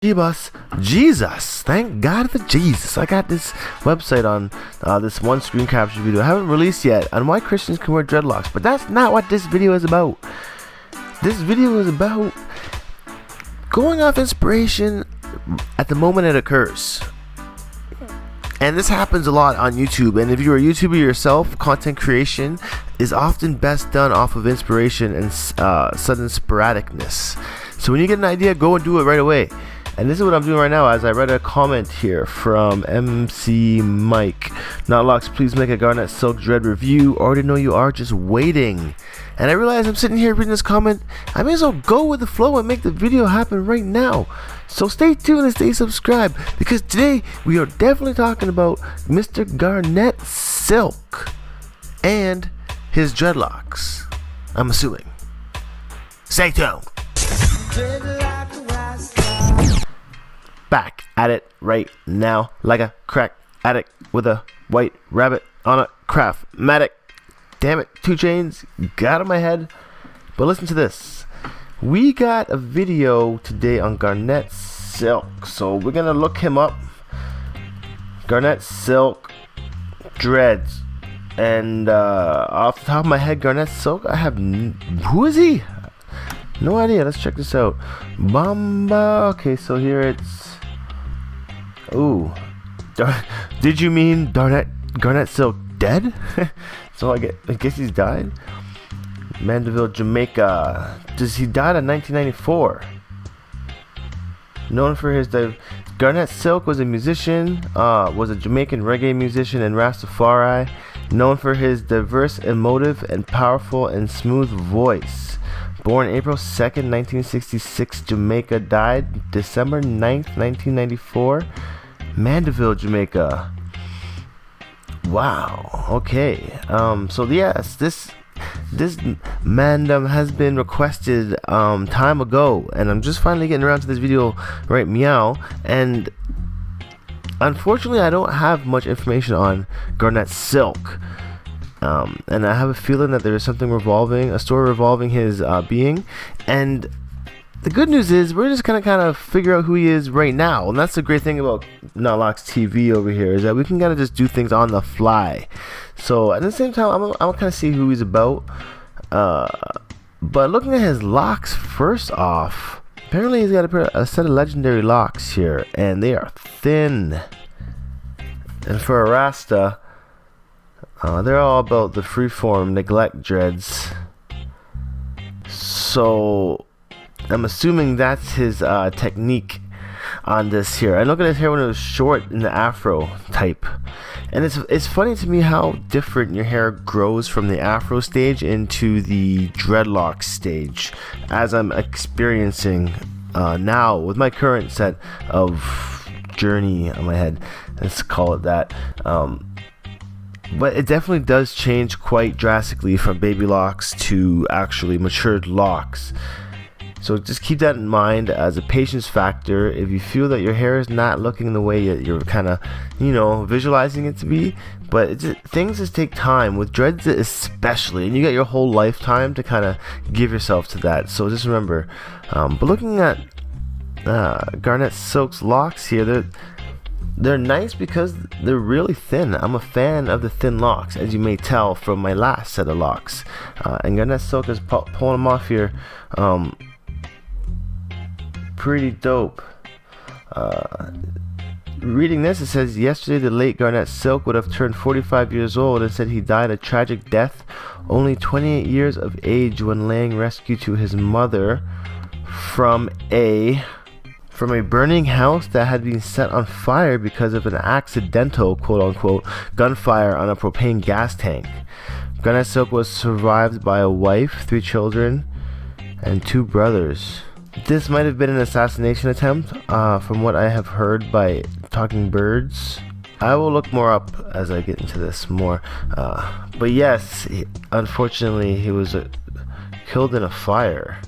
Jesus, thank God for Jesus. I got this website on this one screen capture video I haven't released yet on why Christians can wear dreadlocks, but that's not what this video is about. This video is about going off inspiration at the moment it occurs. And this happens a lot on YouTube, and if you're a YouTuber yourself, content creation is often best done off of inspiration and sudden sporadicness. So when you get an idea, go and do it right away. And this is what I'm doing right now, as I read a comment here from MC Mike. Not Locs, please make a Garnett Silk Dread review. Already know you are, just waiting. And I realize I'm sitting here reading this comment. I may as well go with the flow and make the video happen right now. So stay tuned and stay subscribed, because today we are definitely talking about Mr. Garnett Silk and his dreadlocks. I'm assuming. Stay tuned. Back at it right now, like a crack addict with a white rabbit on a craft-matic. Damn it, 2 Chainz got in my head. But listen to this. We got a video today on Garnett Silk, so we're gonna look him up. Garnett Silk dreads, and off the top of my head, Garnett Silk, I have who is he? No idea. Let's check this out. Bamba. Okay, so here it's. Ooh, did you mean Garnett Silk dead? So I guess he's died. Mandeville, Jamaica. He died in 1994. Known for his Garnett Silk was a musician, was a Jamaican reggae musician and Rastafari. Known for his diverse, emotive, and powerful and smooth voice. Born April 2nd, 1966, Jamaica. Died December 9th, 1994. Mandeville, Jamaica. Wow. Okay. So yes, this mandem has been requested time ago, and I'm just finally getting around to this video right meow. And unfortunately, I don't have much information on Garnett Silk. And I have a feeling that there is something revolving, a story revolving his being. And the good news is we're just gonna kind of figure out who he is right now, and that's the great thing about Not Locs TV over here, is that we can kind of just do things on the fly. So at the same time, I'm kind of see who he's about. But looking at his locks, first off, apparently he's got a set of legendary locks here, and they are thin. And for a Rasta, they're all about the freeform neglect dreads. So I'm assuming that's his technique on this here. I look at his hair when it was short in the afro type, and it's funny to me how different your hair grows from the afro stage into the dreadlock stage, as I'm experiencing now with my current set of journey on my head. Let's call it that. But it definitely does change quite drastically from baby locks to actually matured locks. So just keep that in mind as a patience factor. If you feel that your hair is not looking the way you're kind of, visualizing it to be, but things just take time with dreads especially, and you got your whole lifetime to kind of give yourself to that. So just remember. But looking at Garnett Silk's locks here, they're nice because they're really thin. I'm a fan of the thin locks, as you may tell from my last set of locks. And Garnett Silk is pulling them off here. Pretty dope. Reading this, it says, yesterday the late Garnett Silk would have turned 45 years old, and said he died a tragic death, only 28 years of age, when laying rescue to his mother from a burning house that had been set on fire because of an accidental, quote-unquote, gunfire on a propane gas tank. Garnett Silk was survived by a wife, 3 children, and 2 brothers. This might have been an assassination attempt, from what I have heard by talking birds. I will look more up as I get into this more. But yes, unfortunately, he was killed in a fire.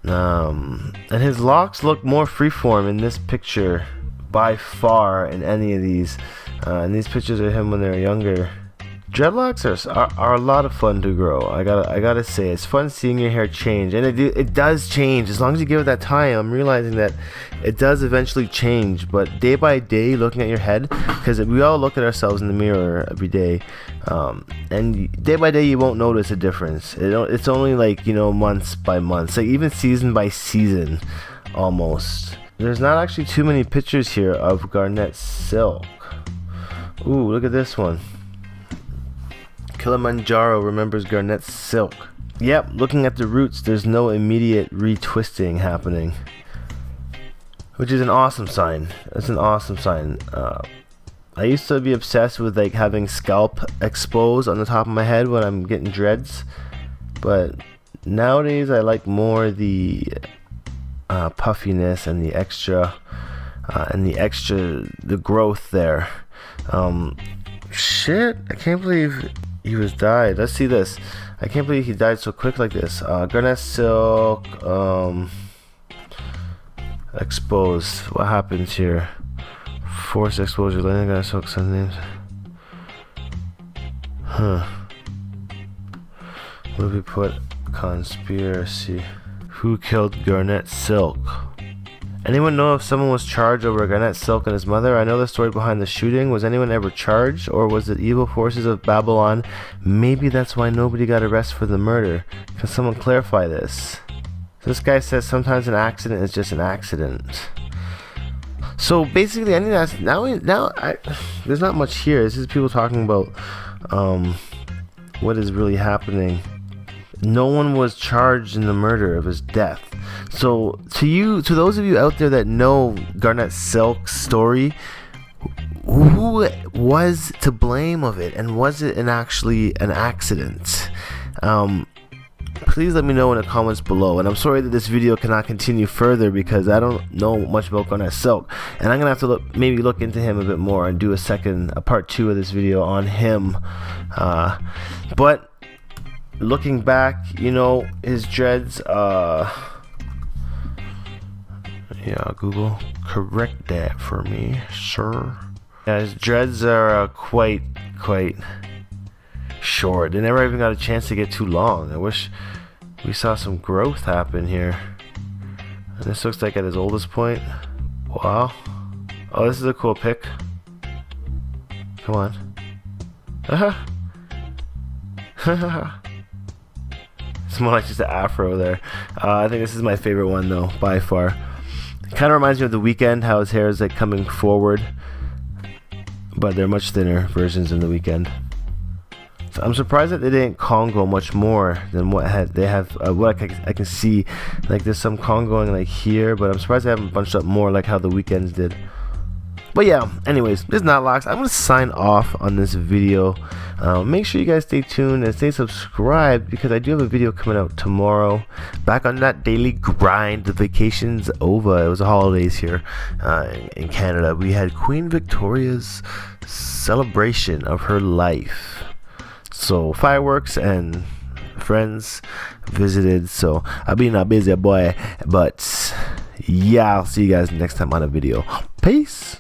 And his locks look more freeform in this picture by far in any of these. And these pictures are him when they were younger. Dreadlocks are a lot of fun to grow. I gotta say, it's fun seeing your hair change, and it does change as long as you give it that time. I'm realizing that it does eventually change, but day by day, looking at your head, because we all look at ourselves in the mirror every day, and day by day you won't notice a difference. It's only like, you know, months by months, like even season by season, almost. There's not actually too many pictures here of Garnett silk. Ooh, look at this one. Kilimanjaro remembers Garnett silk. Yep, looking at the roots, there's no immediate retwisting happening, which is an awesome sign. It's an awesome sign. I used to be obsessed with like having scalp exposed on the top of my head when I'm getting dreads, but nowadays I like more the puffiness and the extra the growth there. Shit, I can't believe he was died. Let's see this. I can't believe he died so quick like this. Garnett silk exposed. What happens here? Forced exposure. Garnett silk sun names. Huh. What did we put? Conspiracy. Who killed Garnett silk? Anyone know if someone was charged over Garnett silk and his mother? I know the story behind the shooting. Was anyone ever charged, or was it evil forces of Babylon? Maybe that's why nobody got arrested for the murder. Can someone clarify this? This guy says sometimes an accident is just an accident. So basically, I need to ask there's not much here. This is people talking about what is really happening. No one was charged in the murder of his death. So to those of you out there that know Garnett silk's story, who was to blame of it, and was it actually an accident? Please let me know in the comments below. And I'm sorry that this video cannot continue further because I don't know much about Garnett silk, and I'm gonna have to maybe look into him a bit more and do a part 2 of this video on him. But looking back, you know, his dreads, yeah, Google, correct that for me, sir. Yeah, his dreads are quite short. They never even got a chance to get too long. I wish we saw some growth happen here. And this looks like at his oldest point. Wow. Oh, this is a cool pic. Come on. It's more like just an afro there. I think this is my favorite one though, by far. It kind of reminds me of The Weeknd, how his hair is like coming forward, but they're much thinner versions in The Weeknd. So I'm surprised that they didn't Congo much more than what they have. What I can see, like there's some Congoing like here, but I'm surprised they haven't bunched up more like how The Weeknd's did. But yeah, anyways, this is not Locs. I'm going to sign off on this video. Make sure you guys stay tuned and stay subscribed because I do have a video coming out tomorrow. Back on that daily grind. The vacation's over. It was the holidays here in Canada. We had Queen Victoria's celebration of her life. So fireworks and friends visited. So I've been a busy boy. But yeah, I'll see you guys next time on a video. Peace.